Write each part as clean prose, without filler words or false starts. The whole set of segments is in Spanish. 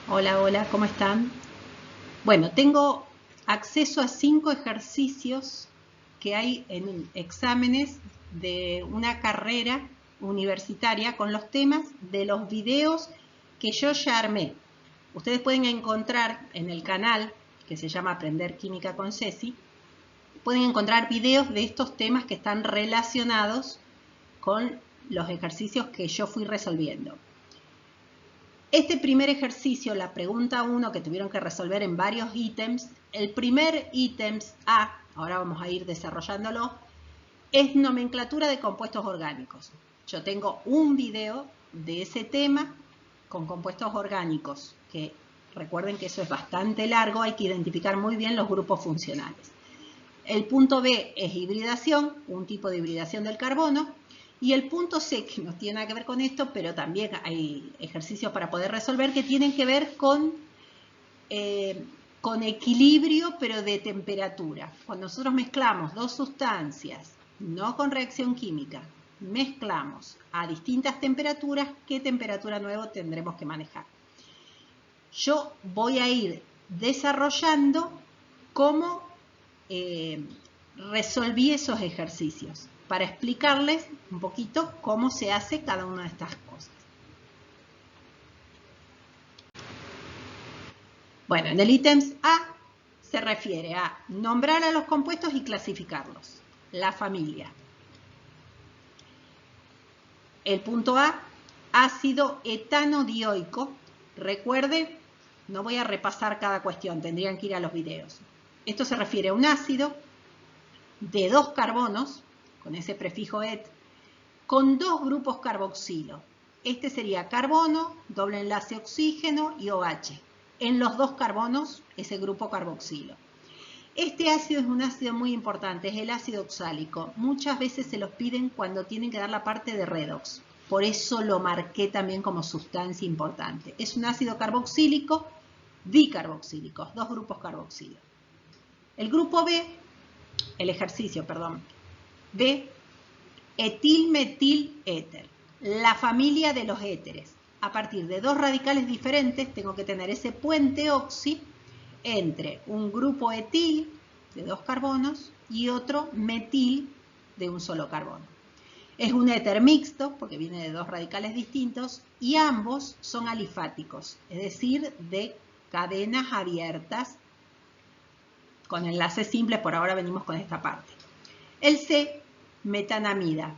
Hola, hola, ¿cómo están? Bueno, tengo acceso a 5 ejercicios que hay en exámenes de una carrera universitaria con los temas de los videos que yo ya armé. Ustedes pueden encontrar en el canal que se llama Aprender Química con Ceci, pueden encontrar videos de estos temas que están relacionados con los ejercicios que yo fui resolviendo. Este primer ejercicio, la pregunta 1 que tuvieron que resolver en varios ítems, el primer ítem A, ahora vamos a ir desarrollándolo, es nomenclatura de compuestos orgánicos. Yo tengo un video de ese tema con compuestos orgánicos, que recuerden que eso es bastante largo, hay que identificar muy bien los grupos funcionales. El punto B es hibridación, un tipo de hibridación del carbono. Y el punto C, que no tiene nada que ver con esto, pero también hay ejercicios para poder resolver que tienen que ver con equilibrio, pero de temperatura. Cuando nosotros mezclamos dos sustancias, no con reacción química, mezclamos a distintas temperaturas, ¿qué temperatura nueva tendremos que manejar? Yo voy a ir desarrollando cómo resolví esos ejercicios para explicarles un poquito cómo se hace cada una de estas cosas. Bueno, en el ítem A se refiere a nombrar a los compuestos y clasificarlos. La familia. El punto A, ácido etanodioico. Recuerden, no voy a repasar cada cuestión, tendrían que ir a los videos. Esto se refiere a un ácido de 2 carbonos, con ese prefijo et, con 2 grupos carboxilo. Este sería carbono, doble enlace oxígeno y OH. En los 2 carbonos, ese grupo carboxilo. Este ácido es un ácido muy importante, es el ácido oxálico. Muchas veces se los piden cuando tienen que dar la parte de redox. Por eso lo marqué también como sustancia importante. Es un ácido carboxílico, dicarboxílico, 2 grupos carboxilo. El grupo B, el ejercicio, perdón, B, etilmetiléter, la familia de los éteres. A partir de 2 radicales diferentes tengo que tener ese puente oxi entre un grupo etil de 2 carbonos y otro metil de un solo carbono. Es un éter mixto porque viene de 2 radicales distintos y ambos son alifáticos, es decir, de cadenas abiertas con enlaces simples. Por ahora venimos con esta parte. El C, metanamida.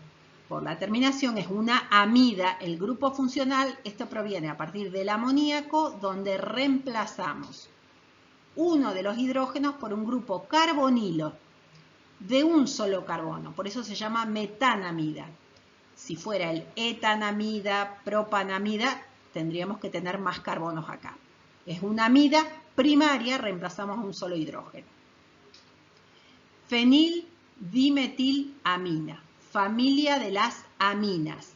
Por la terminación es una amida, el grupo funcional. Esto proviene a partir del amoníaco, donde reemplazamos uno de los hidrógenos por un grupo carbonilo de un solo carbono. Por eso se llama metanamida. Si fuera el etanamida, propanamida, tendríamos que tener más carbonos acá. Es una amida primaria, reemplazamos un solo hidrógeno. Fenildimetilamina, familia de las aminas.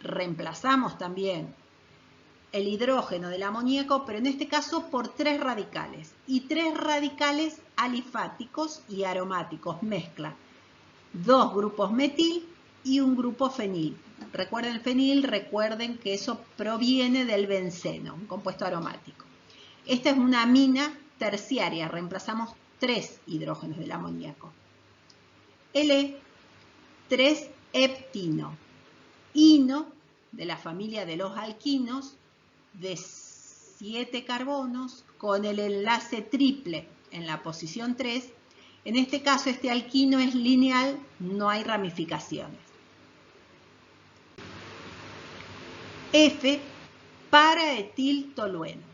Reemplazamos también el hidrógeno del amoníaco, pero en este caso por 3 radicales. Y 3 radicales alifáticos y aromáticos, mezcla. 2 grupos metil y un grupo fenil. Recuerden el fenil, recuerden que eso proviene del benceno, un compuesto aromático. Esta es una amina terciaria, reemplazamos 3 hidrógenos del amoníaco. L, 3-heptino, hino de la familia de los alquinos de 7 carbonos con el enlace triple en la posición 3. En este caso este alquino es lineal, no hay ramificaciones. F, paraetiltolueno.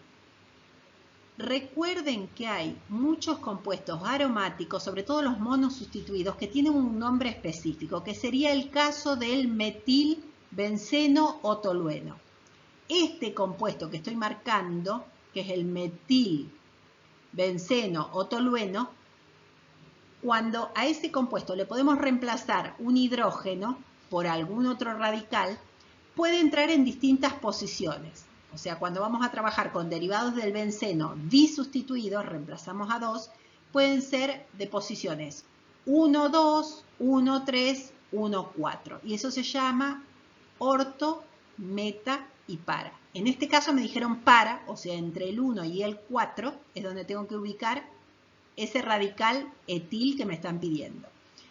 Recuerden que hay muchos compuestos aromáticos, sobre todo los monosustituidos, que tienen un nombre específico, que sería el caso del metilbenceno o tolueno. Este compuesto que estoy marcando, que es el metilbenceno o tolueno, cuando a ese compuesto le podemos reemplazar un hidrógeno por algún otro radical, puede entrar en distintas posiciones. O sea, cuando vamos a trabajar con derivados del benceno disustituidos, reemplazamos a 2, pueden ser de posiciones 1, 2, 1, 3, 1, 4. Y eso se llama orto, meta y para. En este caso me dijeron para, o sea, entre el 1 y el 4 es donde tengo que ubicar ese radical etil que me están pidiendo.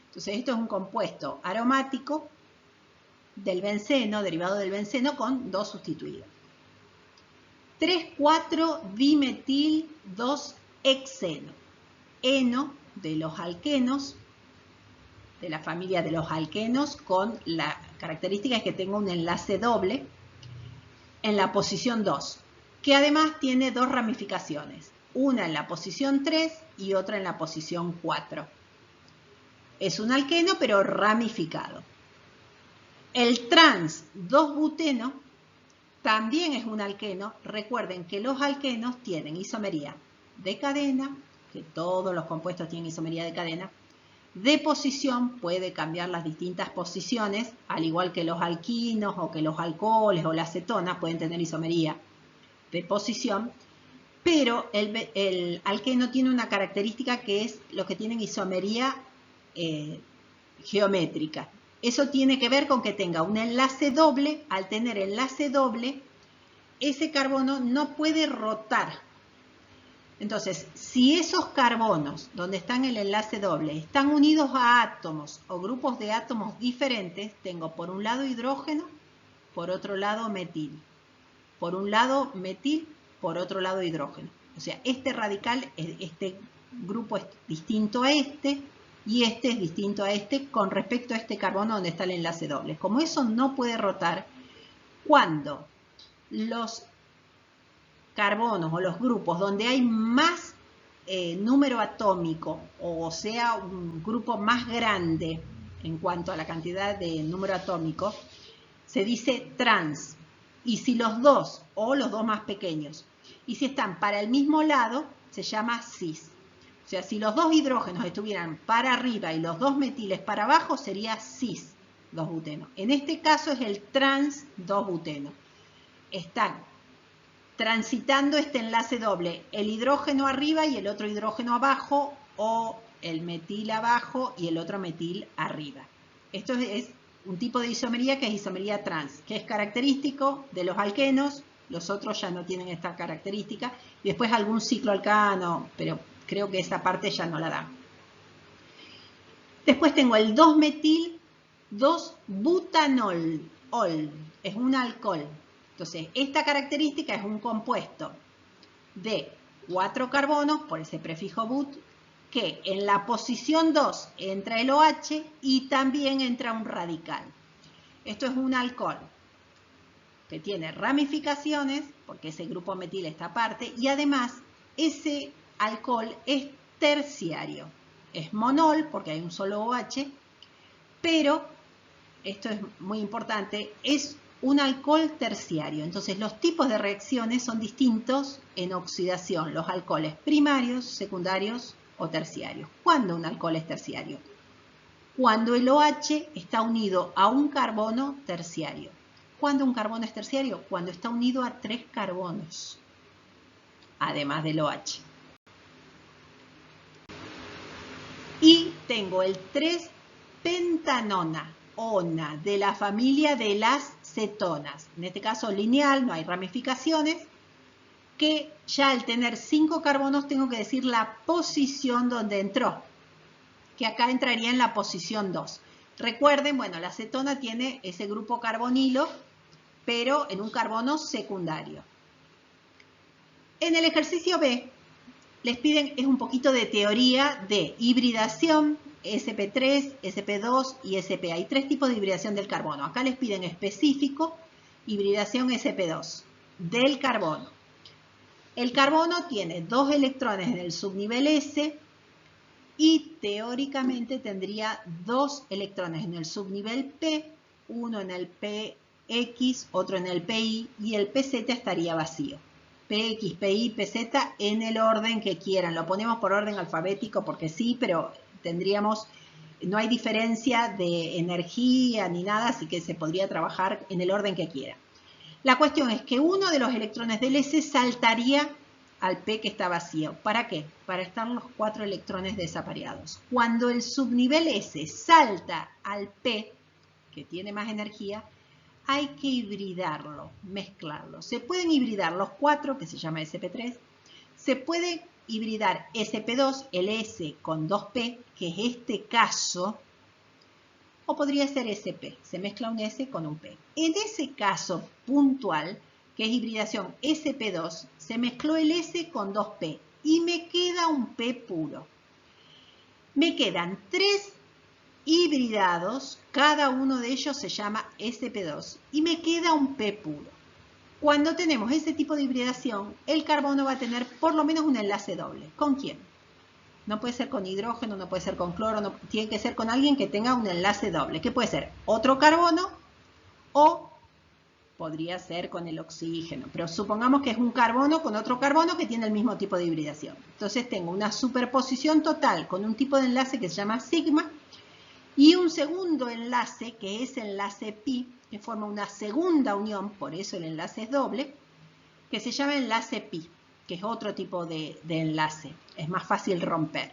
Entonces esto es un compuesto aromático del benceno, derivado del benceno, con 2 sustituidos. 3,4-dimetil 2-hexeno. Eno de los alquenos, de la familia de los alquenos, con la característica es que tengo un enlace doble en la posición 2, que además tiene 2 ramificaciones, una en la posición 3 y otra en la posición 4. Es un alqueno pero ramificado. El trans 2-buteno también es un alqueno. Recuerden que los alquenos tienen isomería de cadena, que todos los compuestos tienen isomería de cadena. De posición puede cambiar las distintas posiciones, al igual que los alquinos o que los alcoholes o las cetonas pueden tener isomería de posición, pero el alqueno tiene una característica que es los que tienen isomería geométrica. Eso tiene que ver con que tenga un enlace doble. Al tener enlace doble, ese carbono no puede rotar. Entonces, si esos carbonos donde están el enlace doble están unidos a átomos o grupos de átomos diferentes, tengo por un lado hidrógeno, por otro lado metil. Por un lado metil, por otro lado hidrógeno. O sea, este radical, este grupo es distinto a este y este es distinto a este con respecto a este carbono donde está el enlace doble. Como eso no puede rotar, cuando los carbonos o los grupos donde hay más número atómico, o sea, un grupo más grande en cuanto a la cantidad de número atómico, se dice trans. Y si los dos, o los dos más pequeños, y si están para el mismo lado, se llama cis. O sea, si los dos hidrógenos estuvieran para arriba y los dos metiles para abajo, sería cis 2-buteno. En este caso es el trans 2-buteno. Están transitando este enlace doble, el hidrógeno arriba y el otro hidrógeno abajo, o el metil abajo y el otro metil arriba. Esto es un tipo de isomería que es isomería trans, que es característico de los alquenos. Los otros ya no tienen esta característica, y después algún cicloalcano, pero creo que esa parte ya no la da. Después tengo el 2-metil 2-butanol, es un alcohol. Entonces, esta característica es un compuesto de 4 carbonos, por ese prefijo but, que en la posición 2 entra el OH y también entra un radical. Esto es un alcohol que tiene ramificaciones, porque ese grupo metil está aparte, y además ese alcohol es terciario. Es monol, porque hay un solo OH, pero, esto es muy importante, es un alcohol terciario. Entonces los tipos de reacciones son distintos en oxidación, los alcoholes primarios, secundarios o terciarios. ¿Cuándo un alcohol es terciario? Cuando el OH está unido a un carbono terciario. ¿Cuándo un carbono es terciario? Cuando está unido a 3 carbonos, además del OH. Y tengo el 3-pentanona, ona, de la familia de las cetonas. En este caso lineal, no hay ramificaciones, que ya al tener 5 carbonos tengo que decir la posición donde entró, que acá entraría en la posición 2. Recuerden, bueno, la cetona tiene ese grupo carbonilo, pero en un carbono secundario. En el ejercicio B les piden es un poquito de teoría de hibridación, sp3, sp2 y sp. Hay 3 tipos de hibridación del carbono. Acá les piden específico, hibridación sp2 del carbono. El carbono tiene 2 electrones en el subnivel S y teóricamente tendría 2 electrones en el subnivel P, uno en el PX, otro en el PI, y el PZ estaría vacío. PX, PI, PZ en el orden que quieran. Lo ponemos por orden alfabético porque sí, pero tendríamos, no hay diferencia de energía ni nada, así que se podría trabajar en el orden que quiera. La cuestión es que uno de los electrones del S saltaría al P que está vacío. ¿Para qué? Para estar los 4 electrones desapareados. Cuando el subnivel S salta al P, que tiene más energía, hay que hibridarlo, mezclarlo. Se pueden hibridar los 4, que se llama sp3. Se puede hibridar sp2, el S con 2P, que es este caso, o podría ser SP, se mezcla un S con un P. En ese caso puntual, que es hibridación sp2, se mezcló el S con 2P y me queda un P puro. Me quedan 3 hibridados, cada uno de ellos se llama sp2 y me queda un P puro. Cuando tenemos ese tipo de hibridación, el carbono va a tener por lo menos un enlace doble. ¿Con quién? No puede ser con hidrógeno, no puede ser con cloro, no, tiene que ser con alguien que tenga un enlace doble. ¿Qué puede ser? Otro carbono o podría ser con el oxígeno. Pero supongamos que es un carbono con otro carbono que tiene el mismo tipo de hibridación. Entonces tengo una superposición total con un tipo de enlace que se llama sigma y un segundo enlace que es enlace pi, que forma una segunda unión, por eso el enlace es doble, que se llama enlace pi, que es otro tipo de enlace, es más fácil romper.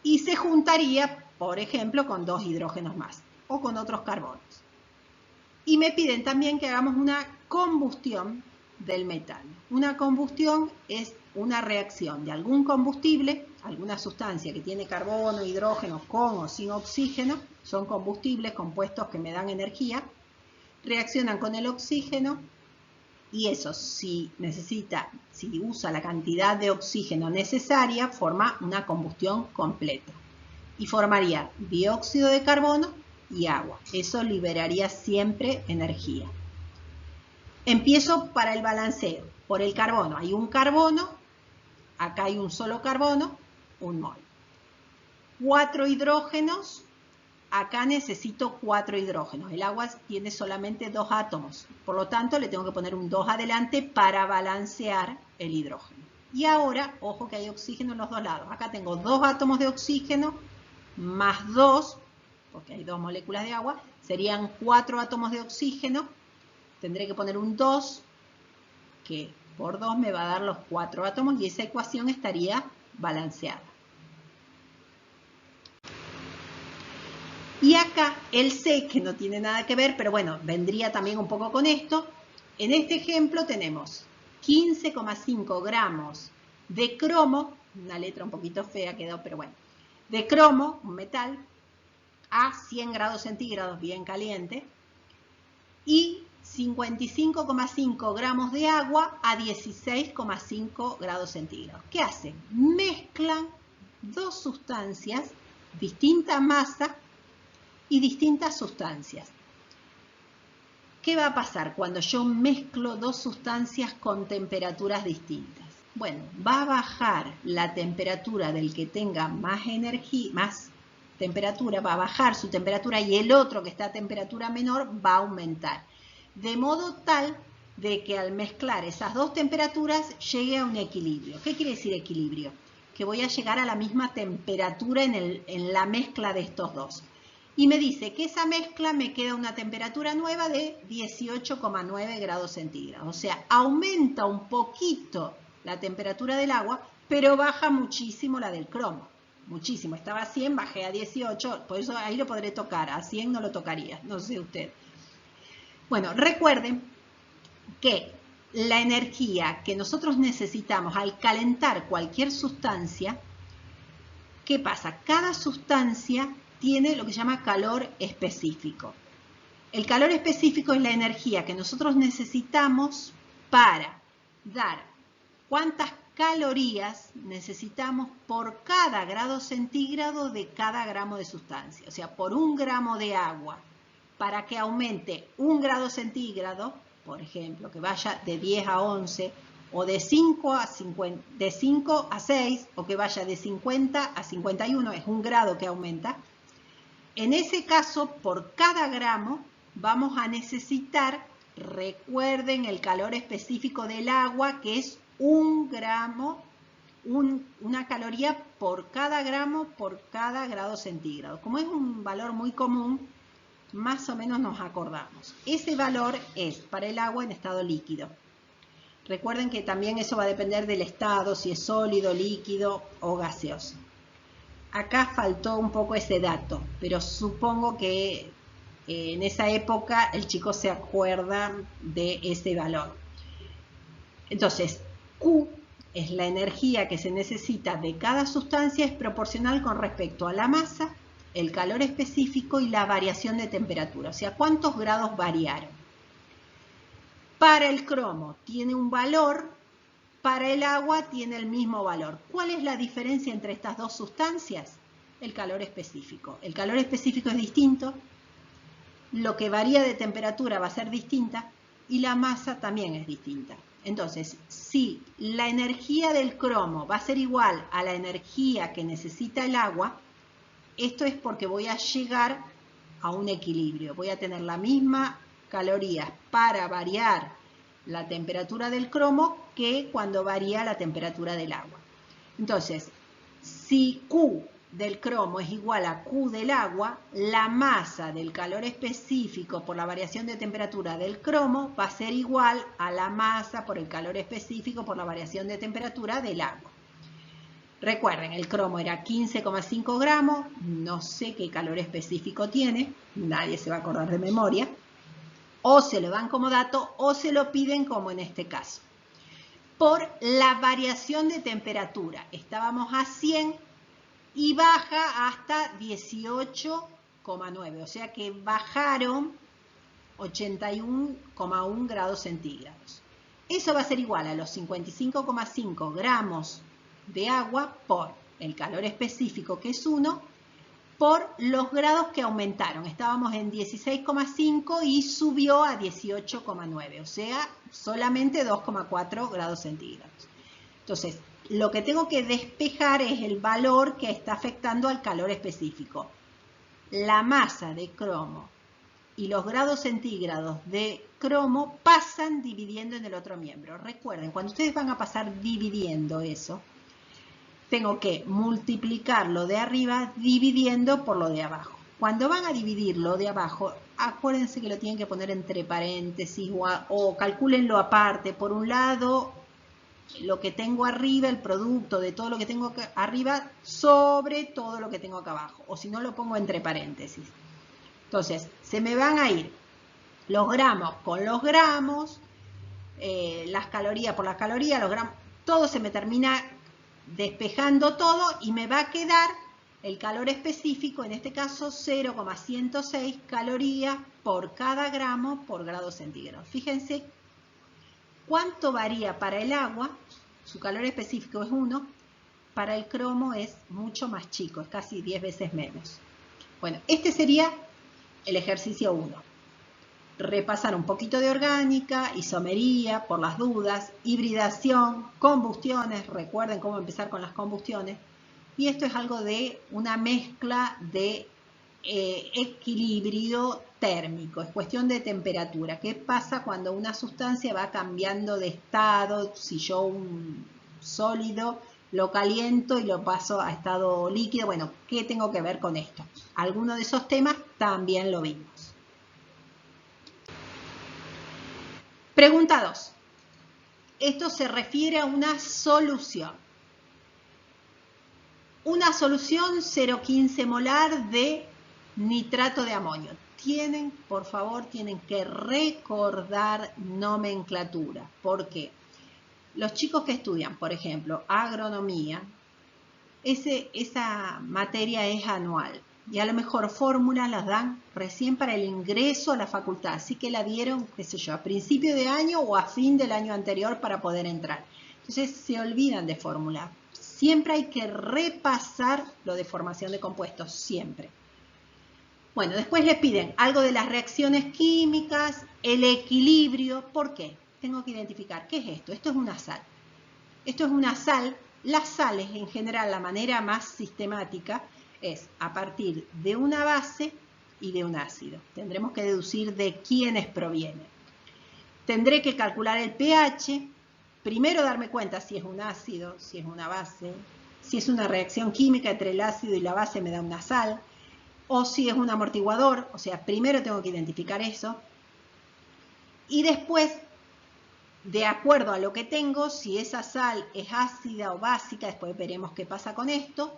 Y se juntaría, por ejemplo, con 2 hidrógenos más, o con otros carbonos. Y me piden también que hagamos una combustión del metano. Una combustión es una reacción de algún combustible, alguna sustancia que tiene carbono, hidrógeno, con o sin oxígeno, son combustibles, compuestos que me dan energía, reaccionan con el oxígeno y eso, si usa la cantidad de oxígeno necesaria, forma una combustión completa. Y formaría dióxido de carbono y agua. Eso liberaría siempre energía. Empiezo para el balanceo. Por el carbono. Hay un carbono, acá hay un solo carbono, un mol. 4 hidrógenos. Acá necesito 4 hidrógenos. El agua tiene solamente 2 átomos. Por lo tanto, le tengo que poner un 2 adelante para balancear el hidrógeno. Y ahora, ojo que hay oxígeno en los dos lados. Acá tengo 2 átomos de oxígeno más 2, porque hay 2 moléculas de agua. Serían 4 átomos de oxígeno. Tendré que poner un 2, que por 2 me va a dar los 4 átomos y esa ecuación estaría balanceada. Y acá el C, que no tiene nada que ver, pero bueno, vendría también un poco con esto. En este ejemplo tenemos 15,5 gramos de cromo, una letra un poquito fea quedó, pero bueno, de cromo, un metal, a 100 grados centígrados, bien caliente, y 55,5 gramos de agua a 16,5 grados centígrados. ¿Qué hacen? Mezclan 2 sustancias, distinta masa, y distintas sustancias. ¿Qué va a pasar cuando yo mezclo 2 sustancias con temperaturas distintas? Bueno, va a bajar la temperatura del que tenga más energía, más temperatura, va a bajar su temperatura y el otro que está a temperatura menor va a aumentar. De modo tal de que al mezclar esas 2 temperaturas llegue a un equilibrio. ¿Qué quiere decir equilibrio? Que voy a llegar a la misma temperatura en la mezcla de estos dos. Y me dice que esa mezcla me queda una temperatura nueva de 18,9 grados centígrados. O sea, aumenta un poquito la temperatura del agua, pero baja muchísimo la del cromo. Muchísimo. Estaba a 100, bajé a 18, por eso ahí lo podré tocar. A 100 no lo tocaría, no sé usted. Bueno, recuerden que la energía que nosotros necesitamos al calentar cualquier sustancia, ¿qué pasa? Cada sustancia tiene lo que se llama calor específico. El calor específico es la energía que nosotros necesitamos para dar cuántas calorías necesitamos por cada grado centígrado de cada gramo de sustancia. O sea, por 1 gramo de agua, para que aumente 1 grado centígrado, por ejemplo, que vaya de 10 a 11, o de 5 a 50, de 5 a 6, o que vaya de 50 a 51, es 1 grado que aumenta. En ese caso, por cada gramo, vamos a necesitar, recuerden el calor específico del agua, que es 1 gramo, una caloría por cada gramo por cada grado centígrado. Como es un valor muy común, más o menos nos acordamos. Ese valor es para el agua en estado líquido. Recuerden que también eso va a depender del estado, si es sólido, líquido o gaseoso. Acá faltó un poco ese dato, pero supongo que en esa época el chico se acuerda de ese valor. Entonces, Q es la energía que se necesita de cada sustancia, es proporcional con respecto a la masa, el calor específico y la variación de temperatura, o sea, cuántos grados variaron. Para el cromo tiene un valor, para el agua tiene el mismo valor. ¿Cuál es la diferencia entre estas dos sustancias? El calor específico. El calor específico es distinto, lo que varía de temperatura va a ser distinta y la masa también es distinta. Entonces, si la energía del cromo va a ser igual a la energía que necesita el agua, esto es porque voy a llegar a un equilibrio. Voy a tener la misma calorías para variar la temperatura del cromo que cuando varía la temperatura del agua. Entonces, si Q del cromo es igual a Q del agua, la masa del calor específico por la variación de temperatura del cromo va a ser igual a la masa por el calor específico por la variación de temperatura del agua. Recuerden, el cromo era 15,5 gramos, no sé qué calor específico tiene, nadie se va a acordar de memoria, o se lo dan como dato o se lo piden como en este caso. Por la variación de temperatura, estábamos a 100 y baja hasta 18,9, o sea que bajaron 81,1 grados centígrados. Eso va a ser igual a los 55,5 gramos de agua por el calor específico, que es 1, por los grados que aumentaron. Estábamos en 16,5 y subió a 18,9, o sea, solamente 2,4 grados centígrados. Entonces, lo que tengo que despejar es el valor que está afectando al calor específico. La masa de cromo y los grados centígrados de cromo pasan dividiendo en el otro miembro. Recuerden, cuando ustedes van a pasar dividiendo eso, tengo que multiplicar lo de arriba dividiendo por lo de abajo. Cuando van a dividir lo de abajo, acuérdense que lo tienen que poner entre paréntesis o calcúlenlo aparte. Por un lado, lo que tengo arriba, el producto de todo lo que tengo arriba sobre todo lo que tengo acá abajo. O si no, lo pongo entre paréntesis. Entonces, se me van a ir los gramos con los gramos, las calorías por las calorías, los gramos, todo se me termina despejando todo y me va a quedar el calor específico, en este caso 0,106 calorías por cada gramo por grado centígrado. Fíjense cuánto varía para el agua, su calor específico es 1, para el cromo es mucho más chico, es casi 10 veces menos. Bueno, este sería el ejercicio 1. Repasar un poquito de orgánica, isomería, por las dudas, hibridación, combustiones, recuerden cómo empezar con las combustiones. Y esto es algo de una mezcla de equilibrio térmico, es cuestión de temperatura. ¿Qué pasa cuando una sustancia va cambiando de estado? Si yo un sólido lo caliento y lo paso a estado líquido, bueno, ¿qué tengo que ver con esto? Algunos de esos temas también lo vimos. Pregunta 2. Esto se refiere a una solución. Una solución 0,15 molar de nitrato de amonio. Por favor, tienen que recordar nomenclatura. ¿Por qué? Los chicos que estudian, por ejemplo, agronomía, esa materia es anual. Y a lo mejor fórmulas las dan recién para el ingreso a la facultad. Así que la dieron, qué sé yo, a principio de año o a fin del año anterior para poder entrar. Entonces se olvidan de fórmula. Siempre hay que repasar lo de formación de compuestos, siempre. Bueno, después les piden algo de las reacciones químicas, el equilibrio. ¿Por qué? Tengo que identificar, ¿qué es esto? Esto es una sal. Esto es una sal. Las sales, en general, la manera más sistemática es a partir de una base y de un ácido. Tendremos que deducir de quiénes provienen. Tendré que calcular el pH. Primero darme cuenta si es un ácido, si es una base, si es una reacción química entre el ácido y la base me da una sal, o si es un amortiguador. O sea, primero tengo que identificar eso. Y después, de acuerdo a lo que tengo, si esa sal es ácida o básica, después veremos qué pasa con esto,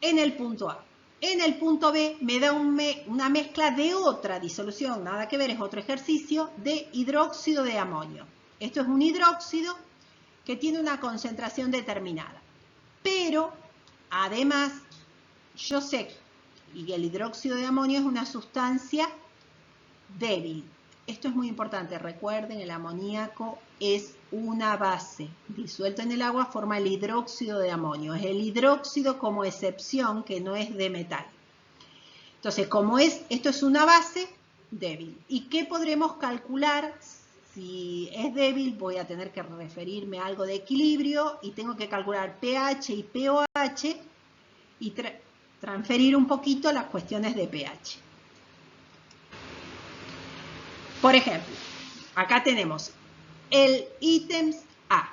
en el punto A. En el punto B me da una mezcla de otra disolución, nada que ver, es otro ejercicio, de hidróxido de amonio. Esto es un hidróxido que tiene una concentración determinada. Pero, además, yo sé, y el hidróxido de amonio es una sustancia débil. Esto es muy importante, recuerden, el amoníaco es una base. Disuelto en el agua forma el hidróxido de amonio. Es el hidróxido como excepción que no es de metal. Entonces, como esto es una base débil. ¿Y qué podremos calcular? Si es débil, voy a tener que referirme a algo de equilibrio y tengo que calcular pH y pOH y transferir un poquito las cuestiones de pH. Por ejemplo, acá tenemos el ítem A,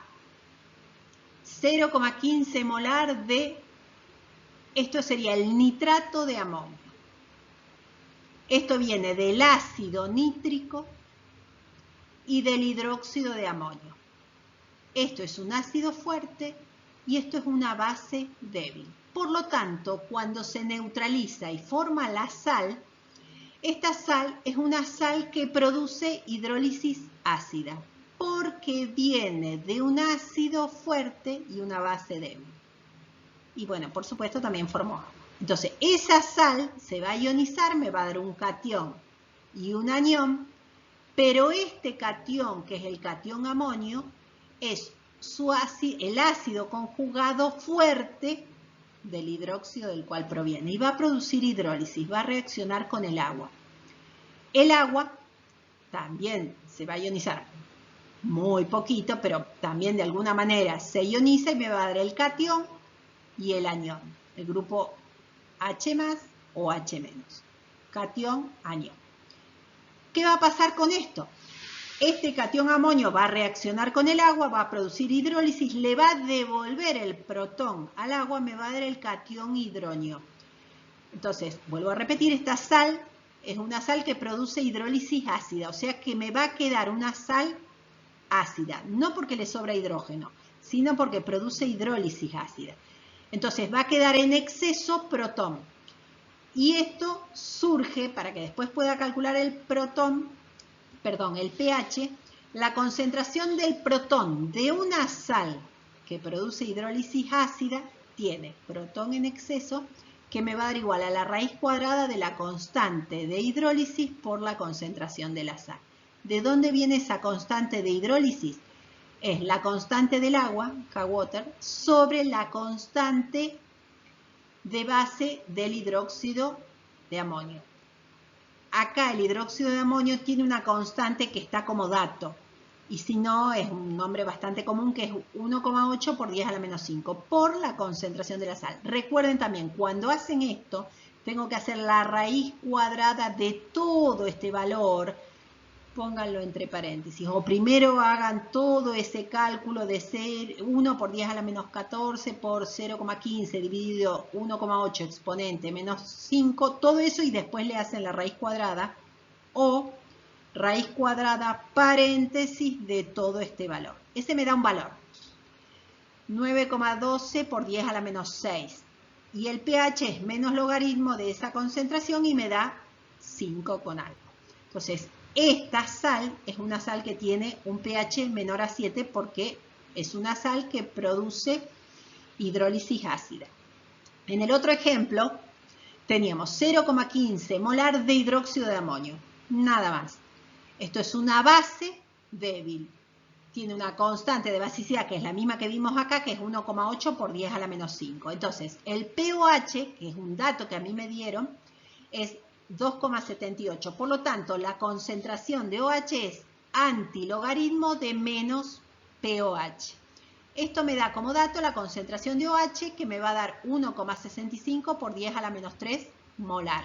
0,15 molar de, esto sería el nitrato de amonio. Esto viene del ácido nítrico y del hidróxido de amonio. Esto es un ácido fuerte y esto es una base débil. Por lo tanto, cuando se neutraliza y forma la sal, esta sal es una sal que produce hidrólisis ácida, porque viene de un ácido fuerte y una base débil. Y bueno, por supuesto también formó agua. Entonces, esa sal se va a ionizar, me va a dar un catión y un anión, pero este catión, que es el catión amonio, es el ácido conjugado fuerte del hidróxido del cual proviene y va a producir hidrólisis, va a reaccionar con el agua. El agua también se va a ionizar muy poquito, pero también de alguna manera se ioniza y me va a dar el catión y el anión, el grupo H+ o H-. Catión, anión. ¿Qué va a pasar con esto? Este catión amonio va a reaccionar con el agua, va a producir hidrólisis, le va a devolver el protón al agua, me va a dar el catión hidronio. Entonces, vuelvo a repetir, esta sal es una sal que produce hidrólisis ácida, o sea que me va a quedar una sal ácida, no porque le sobra hidrógeno, sino porque produce hidrólisis ácida. Entonces va a quedar en exceso protón. Y esto surge, para que después pueda calcular el pH, la concentración del protón de una sal que produce hidrólisis ácida tiene protón en exceso, que me va a dar igual a la raíz cuadrada de la constante de hidrólisis por la concentración de la sal. ¿De dónde viene esa constante de hidrólisis? Es la constante del agua, K-water, sobre la constante de base del hidróxido de amonio. Acá el hidróxido de amonio tiene una constante que está como dato, y si no es un nombre bastante común que es 1,8 por 10⁻⁵, por la concentración de la sal. Recuerden también, cuando hacen esto, tengo que hacer la raíz cuadrada de todo este valor, pónganlo entre paréntesis, o primero hagan todo ese cálculo de ser 1 por 10⁻14 por 0,15 dividido 1,8 exponente menos 5, todo eso y después le hacen la raíz cuadrada o raíz cuadrada paréntesis de todo este valor. Ese me da un valor, 9,12 por 10⁻⁶. Y el pH es menos logaritmo de esa concentración y me da 5 con algo. Entonces, esta sal es una sal que tiene un pH menor a 7 porque es una sal que produce hidrólisis ácida. En el otro ejemplo, teníamos 0,15 molar de hidróxido de amonio. Nada más. Esto es una base débil. Tiene una constante de basicidad que es la misma que vimos acá, que es 1,8 por 10⁻⁵. Entonces, el pOH, que es un dato que a mí me dieron, es 2,78. Por lo tanto, la concentración de OH es antilogaritmo de menos pOH. Esto me da como dato la concentración de OH, que me va a dar 1,65 por 10⁻³ molar.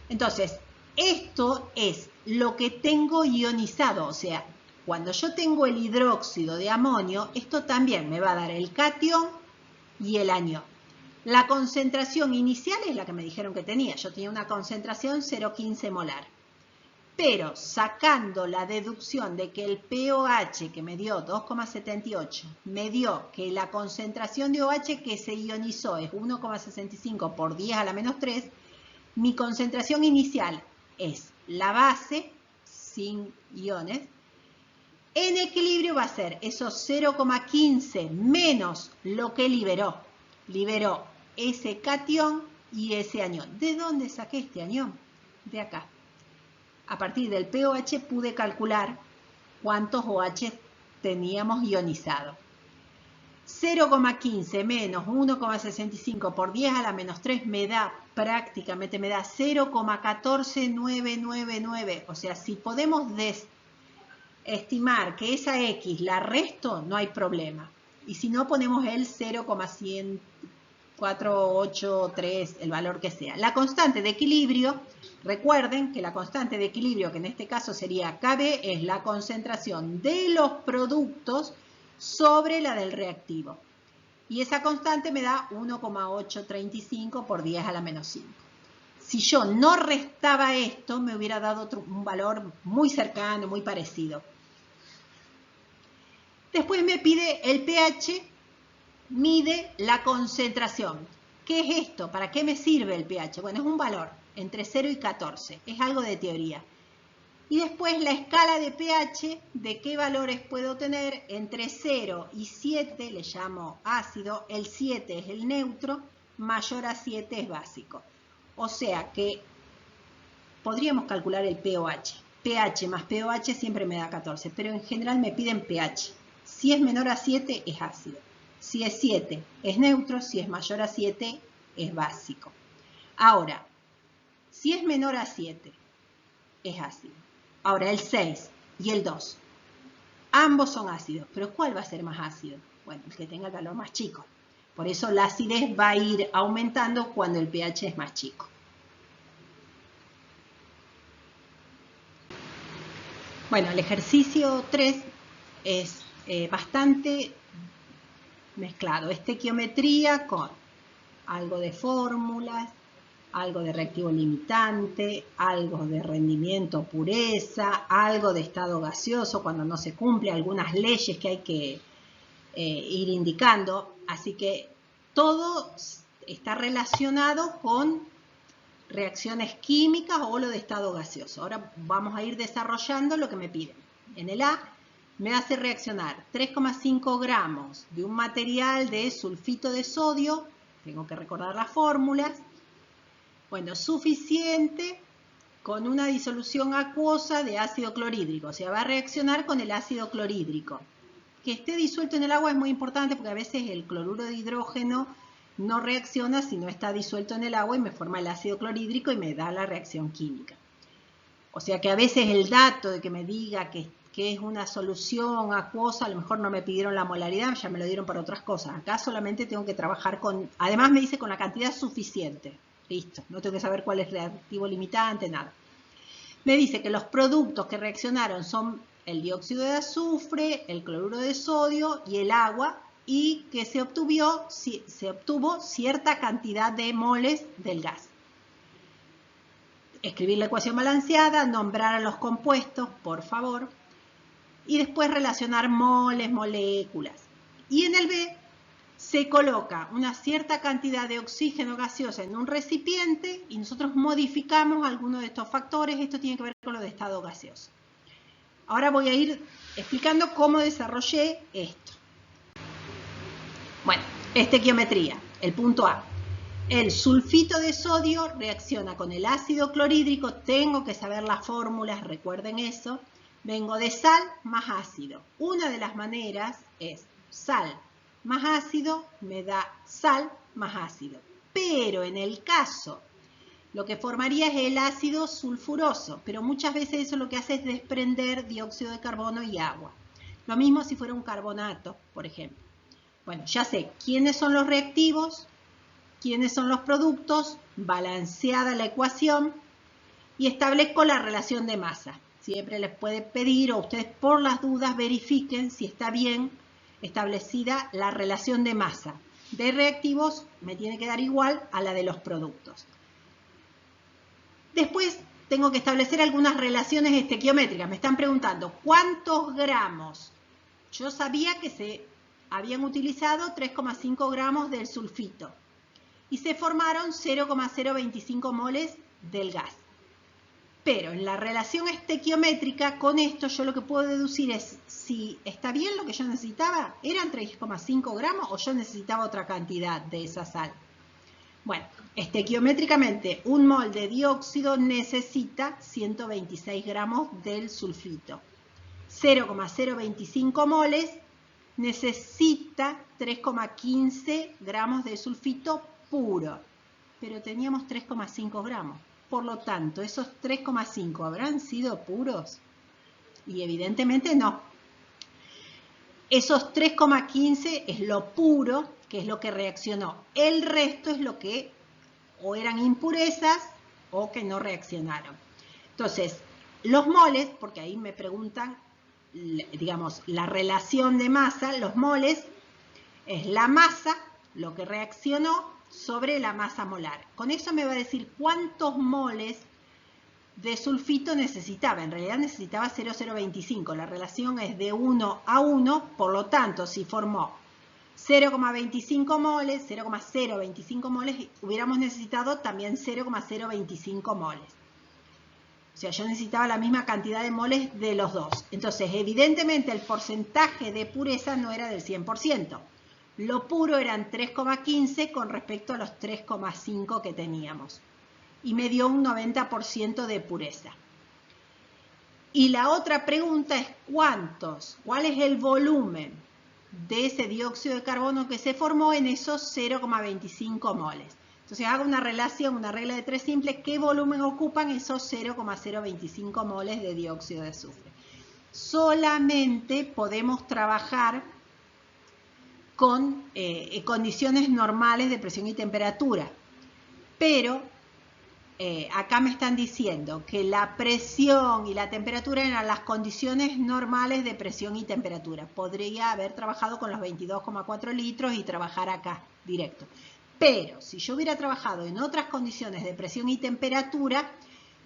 Entonces, esto es lo que tengo ionizado, o sea, cuando yo tengo el hidróxido de amonio, esto también me va a dar el catión y el anión. La concentración inicial es la que me dijeron que tenía. Yo tenía una concentración 0,15 molar. Pero sacando la deducción de que el pOH que me dio 2,78 me dio que la concentración de OH que se ionizó es 1,65 por 10 a la menos 3, mi concentración inicial es la base sin iones. En equilibrio va a ser esos 0,15 menos lo que liberó. Liberó ese catión y ese anión. ¿De dónde saqué este anión? De acá. A partir del pOH pude calcular cuántos OH teníamos ionizado. 0,15 menos 1,65 por 10 a la menos 3 me da prácticamente 0,14999. O sea, si podemos estimar que esa X la resto, no hay problema. Y si no, ponemos el 0,483, el valor que sea. La constante de equilibrio, recuerden que la constante de equilibrio, que en este caso sería KB, es la concentración de los productos sobre la del reactivo. Y esa constante me da 1,835 por 10 a la menos 5. Si yo no restaba esto, me hubiera dado un valor muy cercano, muy parecido. Después me pide el pH, mide la concentración. ¿Qué es esto? ¿Para qué me sirve el pH? Bueno, es un valor entre 0 y 14. Es algo de teoría. Y después la escala de pH, de qué valores puedo tener entre 0 y 7, le llamo ácido, el 7 es el neutro, mayor a 7 es básico. O sea que podríamos calcular el pOH. pH más pOH siempre me da 14, pero en general me piden pH. Si es menor a 7 es ácido. Si es 7 es neutro, si es mayor a 7 es básico. Ahora, si es menor a 7 es ácido. Ahora el 6 y el 2, ambos son ácidos, pero ¿cuál va a ser más ácido? Bueno, el que tenga el valor más chico. Por eso la acidez va a ir aumentando cuando el pH es más chico. Bueno, el ejercicio 3 es bastante mezclado. Es estequiometría con algo de fórmulas, algo de reactivo limitante, algo de rendimiento, pureza, algo de estado gaseoso cuando no se cumple, algunas leyes que hay que ir indicando. Así que todo está relacionado con reacciones químicas o lo de estado gaseoso. Ahora vamos a ir desarrollando lo que me piden. En el A me hace reaccionar 3,5 gramos de un material de sulfito de sodio, tengo que recordar las fórmulas, bueno, suficiente con una disolución acuosa de ácido clorhídrico, o sea, va a reaccionar con el ácido clorhídrico. Que esté disuelto en el agua es muy importante porque a veces el cloruro de hidrógeno no reacciona si no está disuelto en el agua y me forma el ácido clorhídrico y me da la reacción química. O sea que a veces el dato de que me diga que es una solución acuosa, a lo mejor no me pidieron la molaridad, ya me lo dieron para otras cosas. Acá solamente tengo que trabajar con, además me dice con la cantidad suficiente. Listo, no tengo que saber cuál es el reactivo limitante, nada. Me dice que los productos que reaccionaron son el dióxido de azufre, el cloruro de sodio y el agua, y que se obtuvo cierta cantidad de moles del gas. Escribir la ecuación balanceada, nombrar a los compuestos, por favor, y después relacionar moles, moléculas. Y en el B se coloca una cierta cantidad de oxígeno gaseoso en un recipiente y nosotros modificamos algunos de estos factores. Esto tiene que ver con lo de estado gaseoso. Ahora voy a ir explicando cómo desarrollé esto. Bueno, estequiometría, el punto A. El sulfito de sodio reacciona con el ácido clorhídrico, tengo que saber las fórmulas, recuerden eso. Vengo de sal más ácido. Una de las maneras es sal más ácido me da sal más ácido. Pero en el caso, lo que formaría es el ácido sulfuroso, pero muchas veces eso lo que hace es desprender dióxido de carbono y agua. Lo mismo si fuera un carbonato, por ejemplo. Bueno, ya sé quiénes son los reactivos, quiénes son los productos, balanceada la ecuación y establezco la relación de masa. Siempre les puede pedir o ustedes por las dudas verifiquen si está bien establecida la relación de masa de reactivos, me tiene que dar igual a la de los productos. Después tengo que establecer algunas relaciones estequiométricas. Me están preguntando, ¿cuántos gramos? Yo sabía que se habían utilizado 3,5 gramos del sulfito y se formaron 0,025 moles del gas. Pero en la relación estequiométrica, con esto yo lo que puedo deducir es si está bien lo que yo necesitaba, ¿eran 3,5 gramos o yo necesitaba otra cantidad de esa sal? Bueno, estequiométricamente un mol de dióxido necesita 126 gramos del sulfito. 0,025 moles necesita 3,15 gramos de sulfito puro, pero teníamos 3,5 gramos. Por lo tanto, esos 3,5 ¿habrán sido puros? Y evidentemente no. Esos 3,15 es lo puro, que es lo que reaccionó. El resto es lo que o eran impurezas o que no reaccionaron. Entonces, los moles, porque ahí me preguntan, digamos, la relación de masa, los moles es la masa, lo que reaccionó, sobre la masa molar. Con eso me va a decir cuántos moles de sulfito necesitaba. En realidad necesitaba 0,025. La relación es de 1 a 1, por lo tanto, si formó 0,25 moles, 0,025 moles, hubiéramos necesitado también 0,025 moles. O sea, yo necesitaba la misma cantidad de moles de los dos. Entonces, evidentemente, el porcentaje de pureza no era del 100%. Lo puro eran 3,15 con respecto a los 3,5 que teníamos. Y me dio un 90% de pureza. Y la otra pregunta es ¿cuántos? ¿Cuál es el volumen de ese dióxido de carbono que se formó en esos 0,25 moles? Entonces hago una relación, una regla de tres simple, ¿qué volumen ocupan esos 0,025 moles de dióxido de azufre? Solamente podemos trabajar con condiciones normales de presión y temperatura. Pero acá me están diciendo que la presión y la temperatura eran las condiciones normales de presión y temperatura. Podría haber trabajado con los 22,4 litros y trabajar acá directo. Pero si yo hubiera trabajado en otras condiciones de presión y temperatura,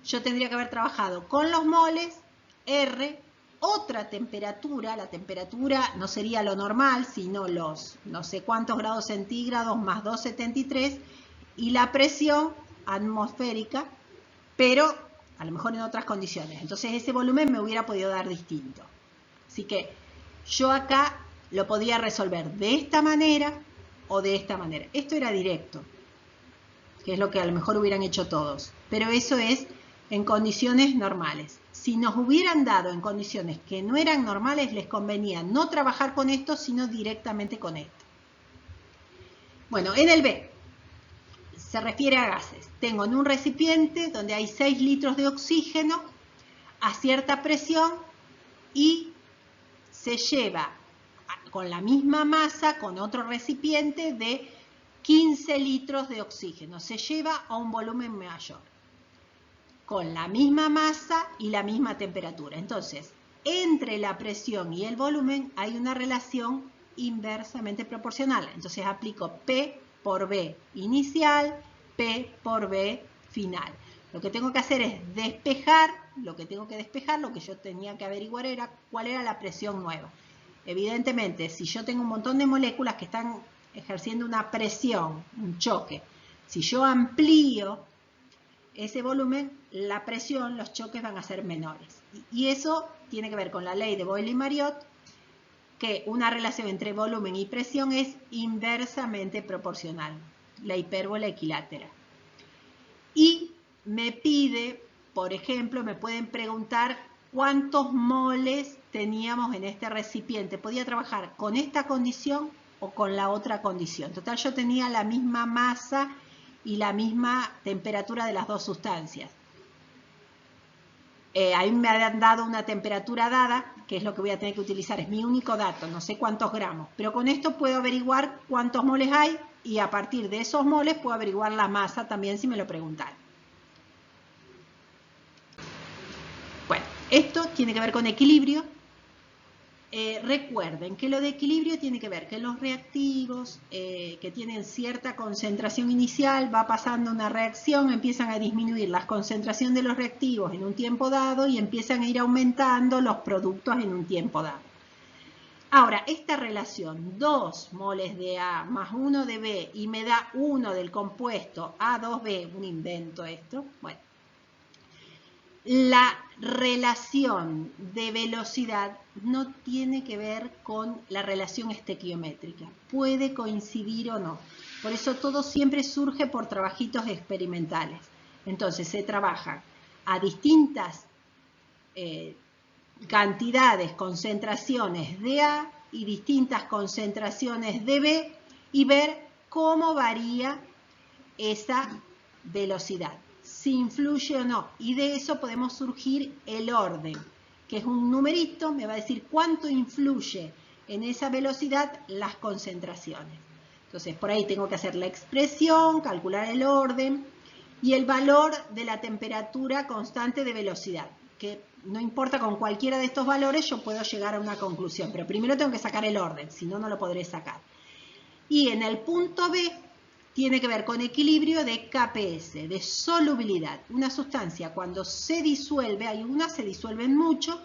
yo tendría que haber trabajado con los moles, R, otra temperatura, la temperatura no sería lo normal, sino los no sé cuántos grados centígrados más 273, y la presión atmosférica, pero a lo mejor en otras condiciones. Entonces ese volumen me hubiera podido dar distinto. Así que yo acá lo podía resolver de esta manera o de esta manera. Esto era directo, que es lo que a lo mejor hubieran hecho todos, pero eso es en condiciones normales. Si nos hubieran dado en condiciones que no eran normales, les convenía no trabajar con esto, sino directamente con esto. Bueno, en el B se refiere a gases. Tengo en un recipiente donde hay 6 litros de oxígeno a cierta presión y se lleva con la misma masa, con otro recipiente de 15 litros de oxígeno. Se lleva a un volumen mayor, con la misma masa y la misma temperatura. Entonces, entre la presión y el volumen hay una relación inversamente proporcional. Entonces aplico P por B inicial, P por B final. Lo que tengo que hacer es despejar, lo que yo tenía que averiguar era cuál era la presión nueva. Evidentemente, si yo tengo un montón de moléculas que están ejerciendo una presión, un choque, si yo amplío ese volumen, la presión, los choques van a ser menores. Y eso tiene que ver con la ley de Boyle-Mariotte, que una relación entre volumen y presión es inversamente proporcional, la hipérbola equilátera. Y me pide, por ejemplo, me pueden preguntar cuántos moles teníamos en este recipiente. Podía trabajar con esta condición o con la otra condición. Total, yo tenía la misma masa y la misma temperatura de las dos sustancias. Ahí me han dado una temperatura dada, que es lo que voy a tener que utilizar, es mi único dato, no sé cuántos gramos, pero con esto puedo averiguar cuántos moles hay y a partir de esos moles puedo averiguar la masa también si me lo preguntan. Bueno, esto tiene que ver con equilibrio recuerden que lo de equilibrio tiene que ver que los reactivos que tienen cierta concentración inicial, va pasando una reacción, empiezan a disminuir la concentración de los reactivos en un tiempo dado y empiezan a ir aumentando los productos en un tiempo dado. Ahora, esta relación 2 moles de A más 1 de B y me da 1 del compuesto A2B, un invento esto, bueno. La relación de velocidad no tiene que ver con la relación estequiométrica. Puede coincidir o no. Por eso todo siempre surge por trabajitos experimentales. Entonces se trabaja a distintas cantidades, concentraciones de A y distintas concentraciones de B y ver cómo varía esa velocidad, si influye o no, y de eso podemos surgir el orden, que es un numerito, me va a decir cuánto influye en esa velocidad las concentraciones. Entonces por ahí tengo que hacer la expresión, calcular el orden y el valor de la temperatura constante de velocidad, que no importa, con cualquiera de estos valores yo puedo llegar a una conclusión, pero primero tengo que sacar el orden, si no, no lo podré sacar. Y en el punto B tiene que ver con equilibrio de KPS, de solubilidad. Una sustancia cuando se disuelve, hay unas se disuelven mucho,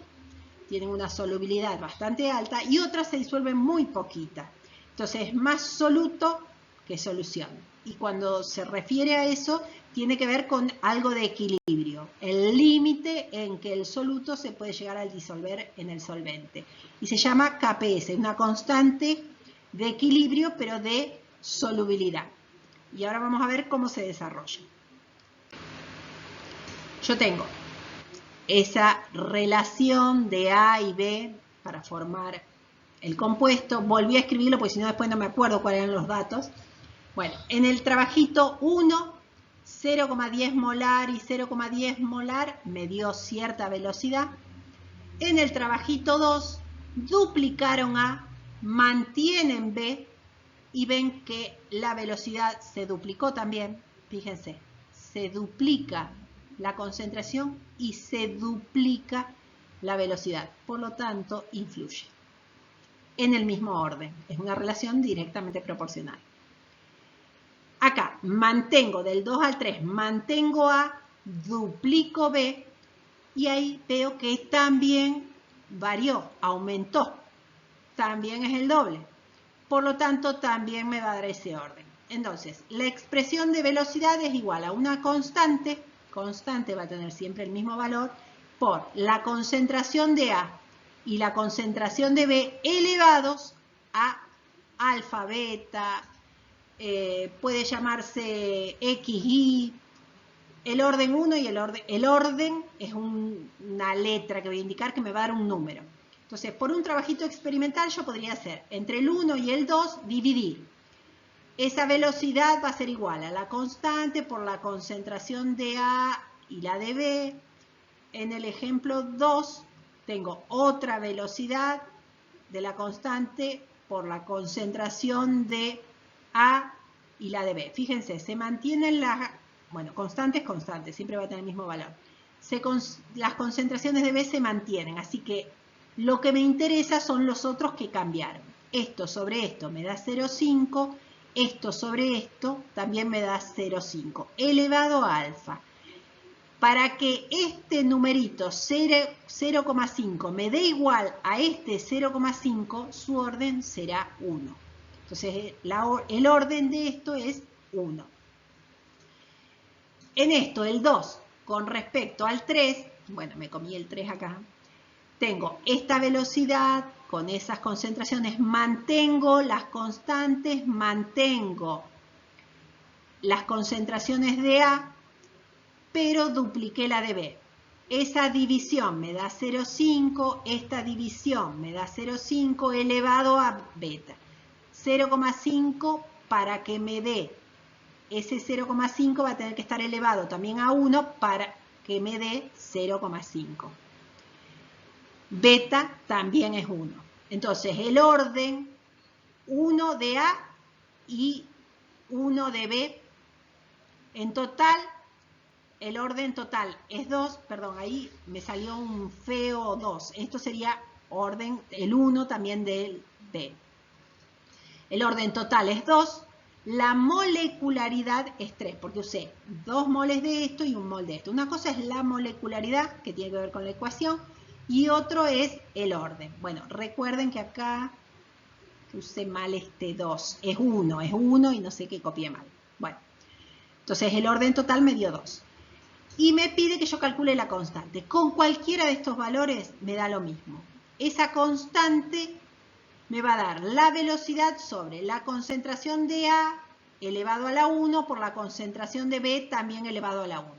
tienen una solubilidad bastante alta, y otras se disuelven muy poquita. Entonces es más soluto que solución. Y cuando se refiere a eso, tiene que ver con algo de equilibrio, el límite en que el soluto se puede llegar a disolver en el solvente. Y se llama KPS, una constante de equilibrio, pero de solubilidad. Y ahora vamos a ver cómo se desarrolla. Yo tengo esa relación de A y B para formar el compuesto. Volví a escribirlo porque si no después no me acuerdo cuáles eran los datos. Bueno, en el trabajito 1, 0,10 molar y 0,10 molar me dio cierta velocidad. En el trabajito 2, duplicaron A, mantienen B, y ven que la velocidad se duplicó también. Fíjense, se duplica la concentración y se duplica la velocidad. Por lo tanto, influye en el mismo orden. Es una relación directamente proporcional. Acá mantengo del 2 al 3, mantengo A, duplico B y ahí veo que también varió, aumentó. También es el doble. Por lo tanto, también me va a dar ese orden. Entonces, la expresión de velocidad es igual a una constante va a tener siempre el mismo valor, por la concentración de A y la concentración de B elevados a alfa, beta, puede llamarse X, Y, el orden 1 y el orden es una letra que voy a indicar que me va a dar un número. Entonces, por un trabajito experimental yo podría hacer entre el 1 y el 2, dividir. Esa velocidad va a ser igual a la constante por la concentración de A y la de B. En el ejemplo 2 tengo otra velocidad de la constante por la concentración de A y la de B. Fíjense, se mantienen las, bueno, constantes, siempre va a tener el mismo valor. Las concentraciones de B se mantienen, así que lo que me interesa son los otros que cambiaron. Esto sobre esto me da 0,5, esto sobre esto también me da 0,5, elevado a alfa. Para que este numerito 0,5 me dé igual a este 0,5, su orden será 1. Entonces, el orden de esto es 1. En esto, el 2, con respecto al 3, bueno, me comí el 3 acá, tengo esta velocidad con esas concentraciones, mantengo las constantes, mantengo las concentraciones de A, pero dupliqué la de B. Esa división me da 0,5, esta división me da 0,5 elevado a beta. 0,5 para que me dé, ese 0,5 va a tener que estar elevado también a 1 para que me dé 0,5. Beta también es 1. Entonces el orden 1 de A y 1 de B, en total, el orden total es 2, perdón, ahí me salió un feo 2. Esto sería orden, el 1 también del B. El orden total es 2. La molecularidad es 3, porque usé 2 moles de esto y 1 mol de esto. Una cosa es la molecularidad, que tiene que ver con la ecuación, y otro es el orden. Bueno, recuerden que acá usé mal este 2. Es 1 y no sé qué copié mal. Bueno, entonces el orden total me dio 2. Y me pide que yo calcule la constante. Con cualquiera de estos valores me da lo mismo. Esa constante me va a dar la velocidad sobre la concentración de A elevado a la 1 por la concentración de B también elevado a la 1.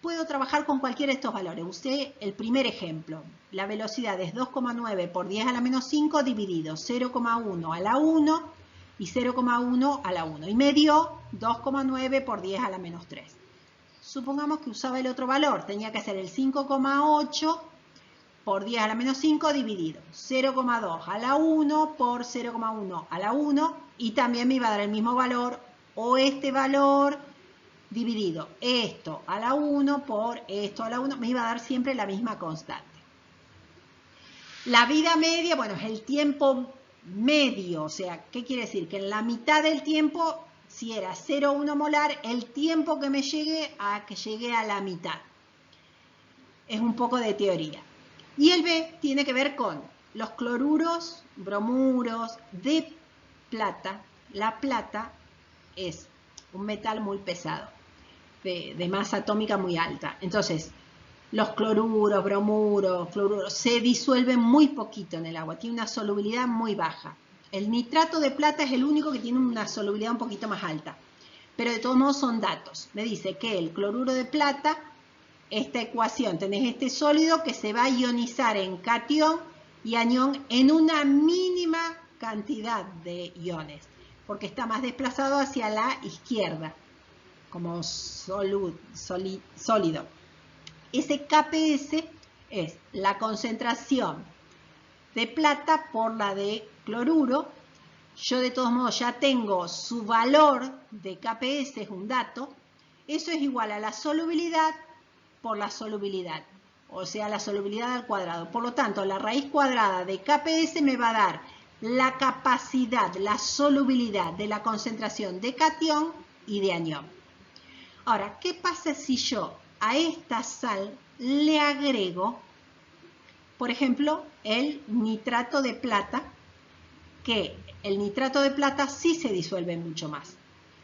Puedo trabajar con cualquiera de estos valores. Usé el primer ejemplo. La velocidad es 2,9 por 10 a la menos 5 dividido 0,1 a la 1 y 0,1 a la 1. Y me dio 2,9 por 10 a la menos 3. Supongamos que usaba el otro valor. Tenía que hacer el 5,8 por 10 a la menos 5 dividido 0,2 a la 1 por 0,1 a la 1 y también me iba a dar el mismo valor o este valor dividido esto a la 1 por esto a la 1, me iba a dar siempre la misma constante. La vida media, bueno, es el tiempo medio, o sea, ¿qué quiere decir? Que en la mitad del tiempo, si era 0,1 molar, el tiempo que me llegue a que llegue a la mitad. Es un poco de teoría. Y el B tiene que ver con los cloruros, bromuros de plata. La plata es un metal muy pesado, de masa atómica muy alta. Entonces, los cloruros, bromuros, fluoruros se disuelven muy poquito en el agua, tiene una solubilidad muy baja. El nitrato de plata es el único que tiene una solubilidad un poquito más alta, pero de todos modos son datos. Me dice que el cloruro de plata, esta ecuación, tenés este sólido que se va a ionizar en catión y anión en una mínima cantidad de iones, porque está más desplazado hacia la izquierda, como sólido. Ese KPS es la concentración de plata por la de cloruro. Yo de todos modos ya tengo su valor de KPS, es un dato. Eso es igual a la solubilidad por la solubilidad, o sea, la solubilidad al cuadrado. Por lo tanto, la raíz cuadrada de KPS me va a dar la capacidad, la solubilidad de la concentración de catión y de anión. Ahora, ¿qué pasa si yo a esta sal le agrego, por ejemplo, el nitrato de plata, que el nitrato de plata sí se disuelve mucho más?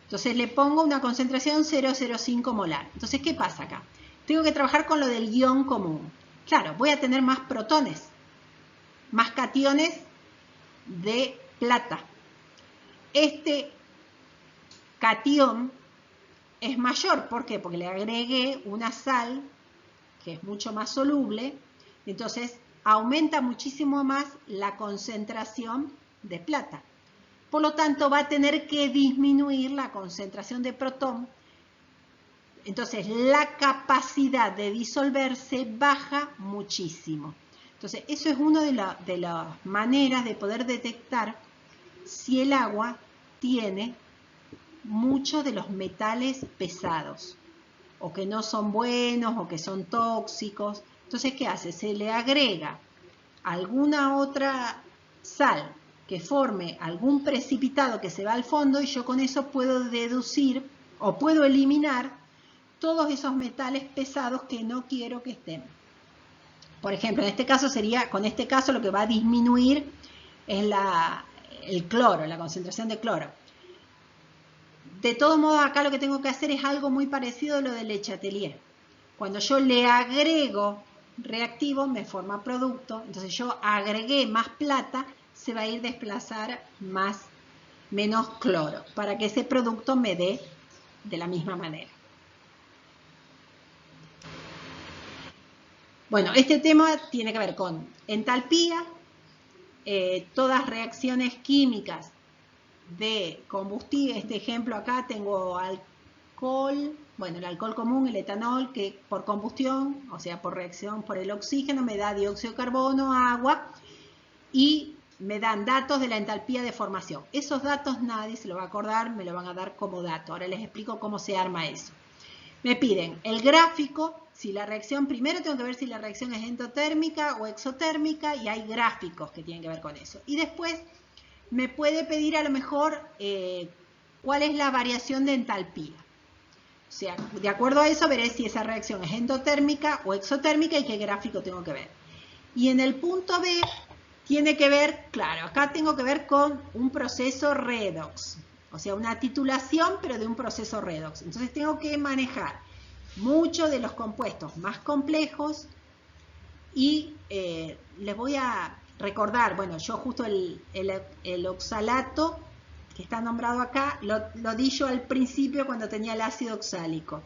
Entonces le pongo una concentración 0,05 molar. Entonces, ¿qué pasa acá? Tengo que trabajar con lo del ion común. Claro, voy a tener más protones, más cationes de plata. Este catión es mayor, ¿por qué? Porque le agregué una sal que es mucho más soluble, entonces aumenta muchísimo más la concentración de plata. Por lo tanto, va a tener que disminuir la concentración de protón. Entonces, la capacidad de disolverse baja muchísimo. Entonces, eso es una de las maneras de poder detectar si el agua tiene muchos de los metales pesados, o que no son buenos, o que son tóxicos. Entonces, ¿qué hace? Se le agrega alguna otra sal que forme algún precipitado que se va al fondo y yo con eso puedo deducir o puedo eliminar todos esos metales pesados que no quiero que estén. Por ejemplo, en este caso sería, con este caso lo que va a disminuir es el cloro, la concentración de cloro. De todos modos, acá lo que tengo que hacer es algo muy parecido a lo del Le Chatelier. Cuando yo le agrego reactivo, me forma producto. Entonces yo agregué más plata, se va a ir a desplazar menos cloro, para que ese producto me dé de la misma manera. Bueno, este tema tiene que ver con entalpía, todas reacciones químicas de combustible. Este ejemplo acá tengo alcohol, bueno, el alcohol común, el etanol, que por combustión, o sea, por reacción por el oxígeno, me da dióxido de carbono, agua, y me dan datos de la entalpía de formación. Esos datos nadie se lo va a acordar, me lo van a dar como dato. Ahora les explico cómo se arma eso. Me piden el gráfico si la reacción, primero tengo que ver si la reacción es endotérmica o exotérmica y hay gráficos que tienen que ver con eso. Y después me puede pedir a lo mejor cuál es la variación de entalpía. O sea, de acuerdo a eso veré si esa reacción es endotérmica o exotérmica y qué gráfico tengo que ver. Y en el punto B tiene que ver, claro, acá tengo que ver con un proceso redox. O sea, una titulación pero de un proceso redox. Entonces tengo que manejar muchos de los compuestos más complejos y les voy a recordar, bueno, yo justo el oxalato que está nombrado acá, lo di yo al principio cuando tenía el ácido oxálico.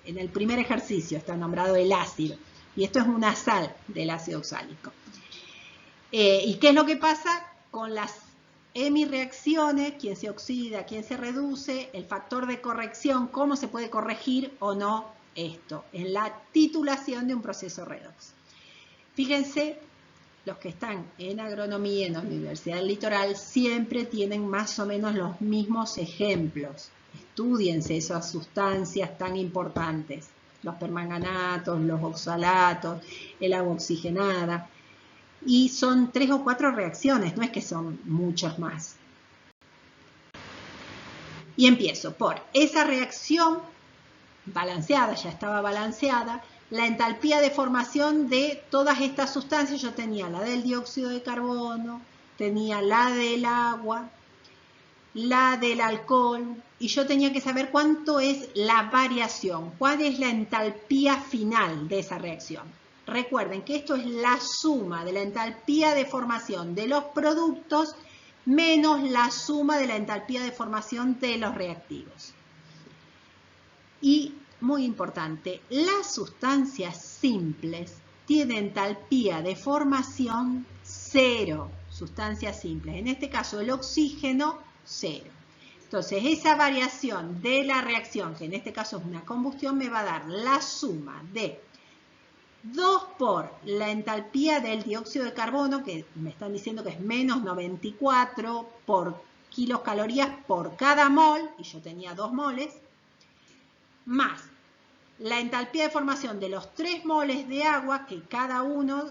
En el primer ejercicio está nombrado el ácido. Y esto es una sal del ácido oxálico. ¿Y qué es lo que pasa con las hemireacciones? ¿Quién se oxida? ¿Quién se reduce? El factor de corrección, ¿cómo se puede corregir o no esto? En la titulación de un proceso redox. Fíjense, los que están en agronomía en la Universidad del Litoral siempre tienen más o menos los mismos ejemplos. Estúdiense esas sustancias tan importantes. Los permanganatos, los oxalatos, el agua oxigenada. Y son 3 o 4 reacciones, no es que son muchas más. Y empiezo por esa reacción balanceada, ya estaba balanceada, la entalpía de formación de todas estas sustancias. Yo tenía la del dióxido de carbono, tenía la del agua, la del alcohol, y yo tenía que saber cuánto es la variación, cuál es la entalpía final de esa reacción. Recuerden que esto es la suma de la entalpía de formación de los productos menos la suma de la entalpía de formación de los reactivos. Y muy importante, las sustancias simples tienen entalpía de formación 0, sustancias simples. En este caso el oxígeno 0. Entonces esa variación de la reacción, que en este caso es una combustión, me va a dar la suma de 2 por la entalpía del dióxido de carbono, que me están diciendo que es menos 94 por kilocalorías por cada mol, y yo tenía 2 moles, más la entalpía de formación de los 3 moles de agua, que cada uno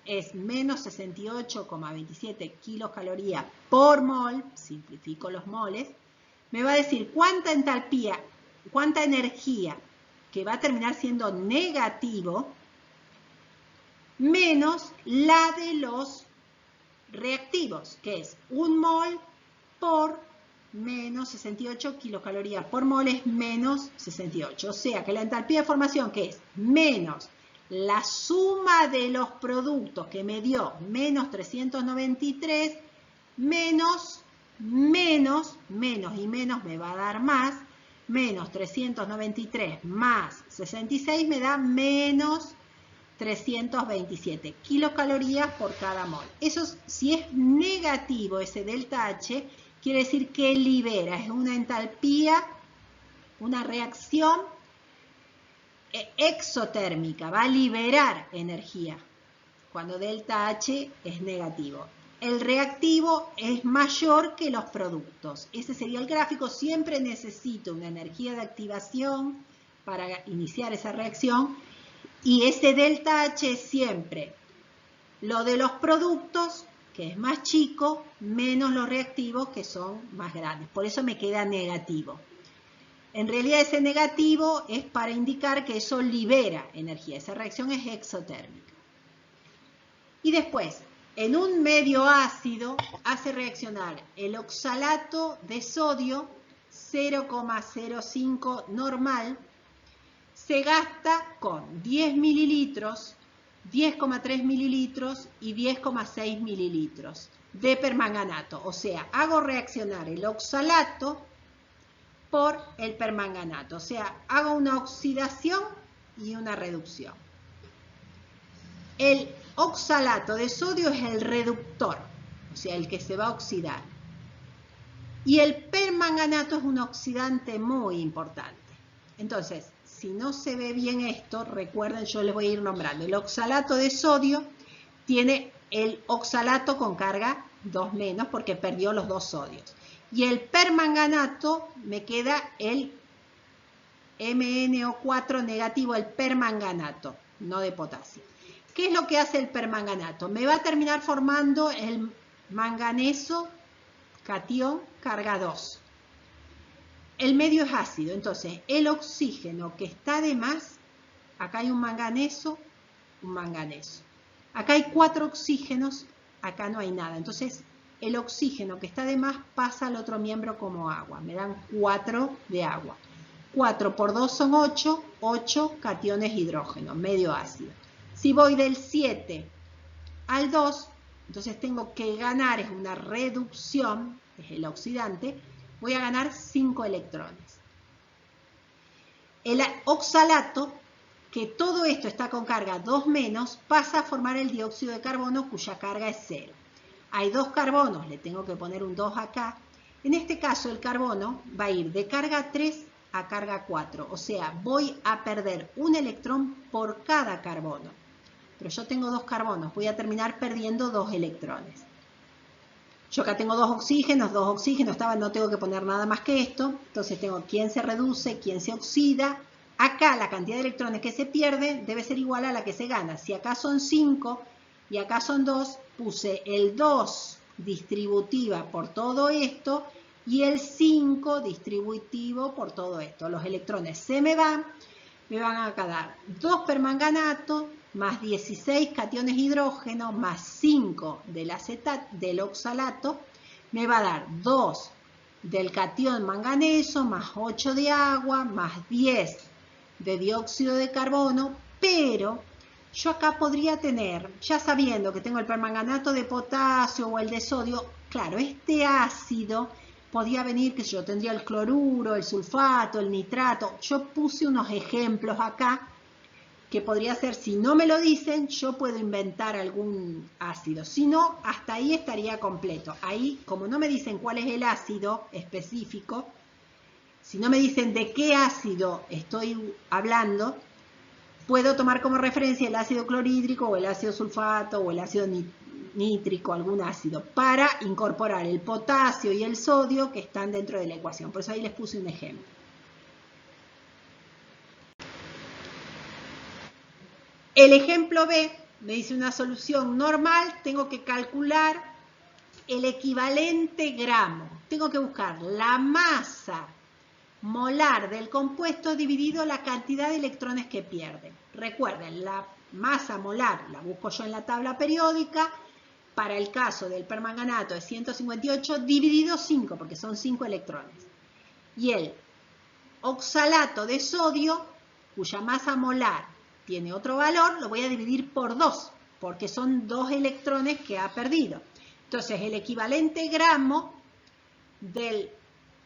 es menos 68,27 kilocalorías por mol, simplifico los moles, me va a decir cuánta entalpía, cuánta energía, que va a terminar siendo negativo, menos la de los reactivos, que es 1 mol por menos 68 kilocalorías por mol es menos 68. O sea que la entalpía de formación, que es menos la suma de los productos que me dio menos 393, menos y menos me va a dar más, menos 393 más 66 me da menos 327 kilocalorías por cada mol. Eso, si es negativo ese delta H, quiere decir que libera, es una entalpía, una reacción exotérmica, va a liberar energía cuando delta H es negativo. El reactivo es mayor que los productos. Ese sería el gráfico. Siempre necesito una energía de activación para iniciar esa reacción. Y ese delta H es siempre lo de los productos, que es más chico, menos los reactivos, que son más grandes. Por eso me queda negativo. En realidad ese negativo es para indicar que eso libera energía. Esa reacción es exotérmica. Y después, en un medio ácido, hace reaccionar el oxalato de sodio, 0,05 normal, se gasta con 10 mililitros, 10,3 mililitros y 10,6 mililitros de permanganato. O sea, hago reaccionar el oxalato por el permanganato. O sea, hago una oxidación y una reducción. El oxalato de sodio es el reductor, o sea, el que se va a oxidar. Y el permanganato es un oxidante muy importante. Entonces, si no se ve bien esto, recuerden, yo les voy a ir nombrando. El oxalato de sodio tiene el oxalato con carga 2 menos porque perdió los 2 sodios. Y el permanganato me queda el MnO4 negativo, el permanganato, no de potasio. ¿Qué es lo que hace el permanganato? Me va a terminar formando el manganeso catión carga 2. El medio es ácido, entonces el oxígeno que está de más, acá hay un manganeso. Acá hay 4 oxígenos, acá no hay nada. Entonces el oxígeno que está de más pasa al otro miembro como agua. Me dan 4 de agua. 4 por 2 son 8, 8 cationes hidrógeno, medio ácido. Si voy del 7 al 2, entonces tengo que ganar, es una reducción, es el oxidante, voy a ganar 5 electrones. El oxalato, que todo esto está con carga 2 menos, pasa a formar el dióxido de carbono cuya carga es 0. Hay 2 carbonos, le tengo que poner un 2 acá. En este caso el carbono va a ir de carga 3 a carga 4, o sea, voy a perder un electrón por cada carbono. Pero yo tengo 2 carbonos, voy a terminar perdiendo 2 electrones. Yo acá tengo 2 oxígenos, no tengo que poner nada más que esto. Entonces tengo quién se reduce, quién se oxida. Acá la cantidad de electrones que se pierde debe ser igual a la que se gana. Si acá son 5 y acá son 2, puse el 2 distributiva por todo esto y el 5 distributivo por todo esto. Los electrones se me van a quedar 2 permanganato más 16 cationes hidrógeno más 5 del oxalato, me va a dar 2 del catión manganeso más 8 de agua más 10 de dióxido de carbono, pero yo acá podría tener, ya sabiendo que tengo el permanganato de potasio o el de sodio, claro, este ácido podía venir, que yo tendría el cloruro, el sulfato, el nitrato. Yo puse unos ejemplos acá que podría ser, si no me lo dicen, yo puedo inventar algún ácido. Si no, hasta ahí estaría completo. Ahí, como no me dicen cuál es el ácido específico, si no me dicen de qué ácido estoy hablando, puedo tomar como referencia el ácido clorhídrico o el ácido sulfato o el ácido nítrico, algún ácido, para incorporar el potasio y el sodio que están dentro de la ecuación. Por eso ahí les puse un ejemplo. El ejemplo B me dice una solución normal, tengo que calcular el equivalente gramo. Tengo que buscar la masa molar del compuesto dividido la cantidad de electrones que pierde. Recuerden, la masa molar la busco yo en la tabla periódica. Para el caso del permanganato es 158 dividido 5, porque son 5 electrones. Y el oxalato de sodio, cuya masa molar tiene otro valor, lo voy a dividir por 2, porque son 2 electrones que ha perdido. Entonces, el equivalente gramo del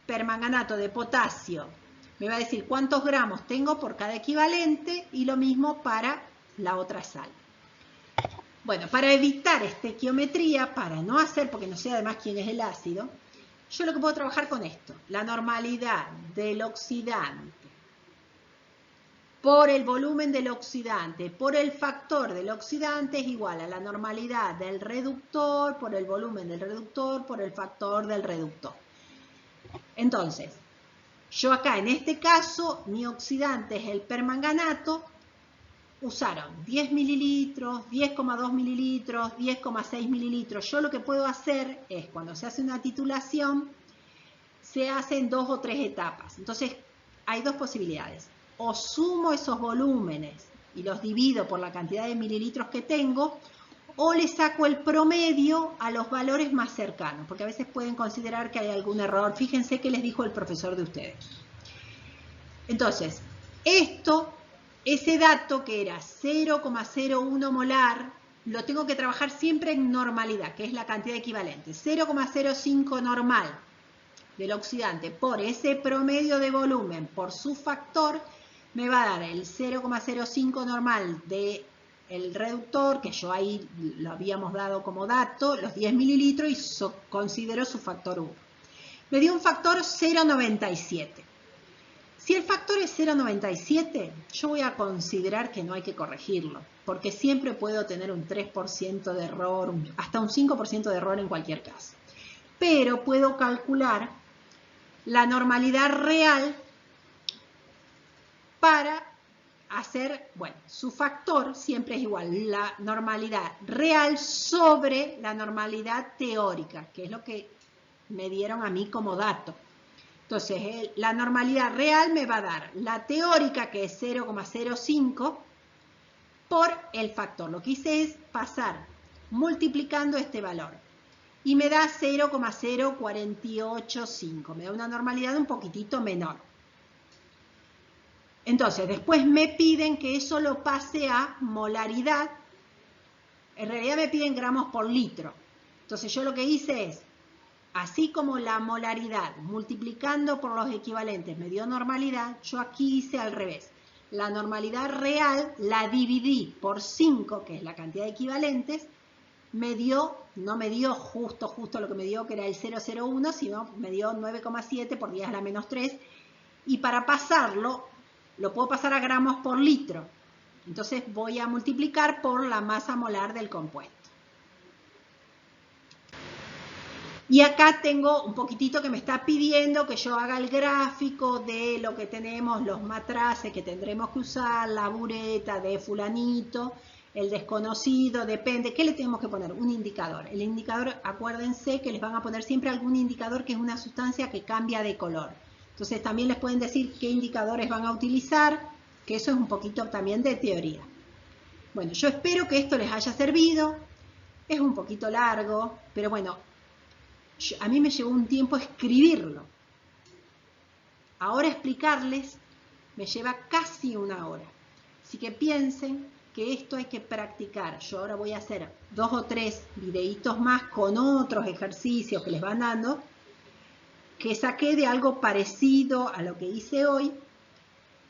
permanganato de potasio me va a decir cuántos gramos tengo por cada equivalente y lo mismo para la otra sal. Bueno, para evitar estequiometría, para no hacer, porque no sé además quién es el ácido, yo lo que puedo trabajar con esto, la normalidad del oxidante por el volumen del oxidante, por el factor del oxidante es igual a la normalidad del reductor por el volumen del reductor por el factor del reductor. Entonces, yo acá en este caso, mi oxidante es el permanganato, usaron 10 mililitros, 10,2 mililitros, 10,6 mililitros. Yo lo que puedo hacer es, cuando se hace una titulación, se hacen 2 o 3 etapas. Entonces, hay 2 posibilidades. O sumo esos volúmenes y los divido por la cantidad de mililitros que tengo, o le saco el promedio a los valores más cercanos, porque a veces pueden considerar que hay algún error. Fíjense qué les dijo el profesor de ustedes. Entonces, ese dato que era 0,01 molar, lo tengo que trabajar siempre en normalidad, que es la cantidad equivalente. 0,05 normal del oxidante por ese promedio de volumen por su factor, me va a dar el 0,05 normal del reductor, que yo ahí lo habíamos dado como dato, los 10 mililitros, y considero su factor 1. Me dio un factor 0,97. Si el factor es 0,97, yo voy a considerar que no hay que corregirlo, porque siempre puedo tener un 3% de error, hasta un 5% de error en cualquier caso. Pero puedo calcular la normalidad real para hacer, bueno, su factor siempre es igual, la normalidad real sobre la normalidad teórica, que es lo que me dieron a mí como dato. Entonces, la normalidad real me va a dar la teórica, que es 0,05, por el factor. Lo que hice es pasar multiplicando este valor. Y me da 0,0485. Me da una normalidad un poquitito menor. Entonces, después me piden que eso lo pase a molaridad. En realidad me piden gramos por litro. Entonces, yo lo que hice es, así como la molaridad multiplicando por los equivalentes me dio normalidad, yo aquí hice al revés. La normalidad real la dividí por 5, que es la cantidad de equivalentes, me dio, no me dio justo lo que me dio, que era el 0,01, sino me dio 9,7 por 10 a la menos 3. Y para pasarlo, lo puedo pasar a gramos por litro. Entonces voy a multiplicar por la masa molar del compuesto. Y acá tengo un poquitito que me está pidiendo que yo haga el gráfico de lo que tenemos, los matraces que tendremos que usar, la bureta de fulanito, el desconocido, depende. ¿Qué le tenemos que poner? Un indicador. El indicador, acuérdense que les van a poner siempre algún indicador que es una sustancia que cambia de color. Entonces también les pueden decir qué indicadores van a utilizar, que eso es un poquito también de teoría. Bueno, yo espero que esto les haya servido. Es un poquito largo, pero bueno, a mí me llevó un tiempo escribirlo. Ahora explicarles me lleva casi una hora. Así que piensen que esto hay que practicar. Yo ahora voy a hacer 2 o 3 videitos más con otros ejercicios que les van dando, que saqué de algo parecido a lo que hice hoy,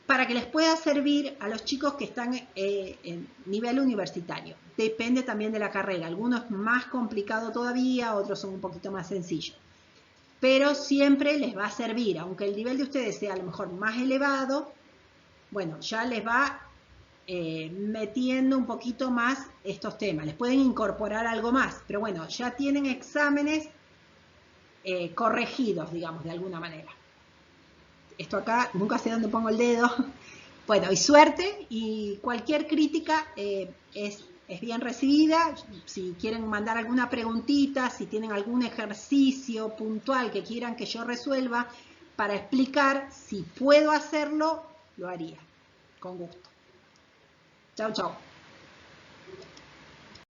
para que les pueda servir a los chicos que están en nivel universitario. Depende también de la carrera. Algunos es más complicado todavía, otros son un poquito más sencillos. Pero siempre les va a servir, aunque el nivel de ustedes sea a lo mejor más elevado, bueno, ya les va metiendo un poquito más estos temas. Les pueden incorporar algo más, pero bueno, ya tienen exámenes corregidos, digamos, de alguna manera. Esto acá, nunca sé dónde pongo el dedo. Bueno, y suerte, y cualquier crítica es bien recibida. Si quieren mandar alguna preguntita, si tienen algún ejercicio puntual que quieran que yo resuelva para explicar, si puedo hacerlo, lo haría. Con gusto. Chau, chau.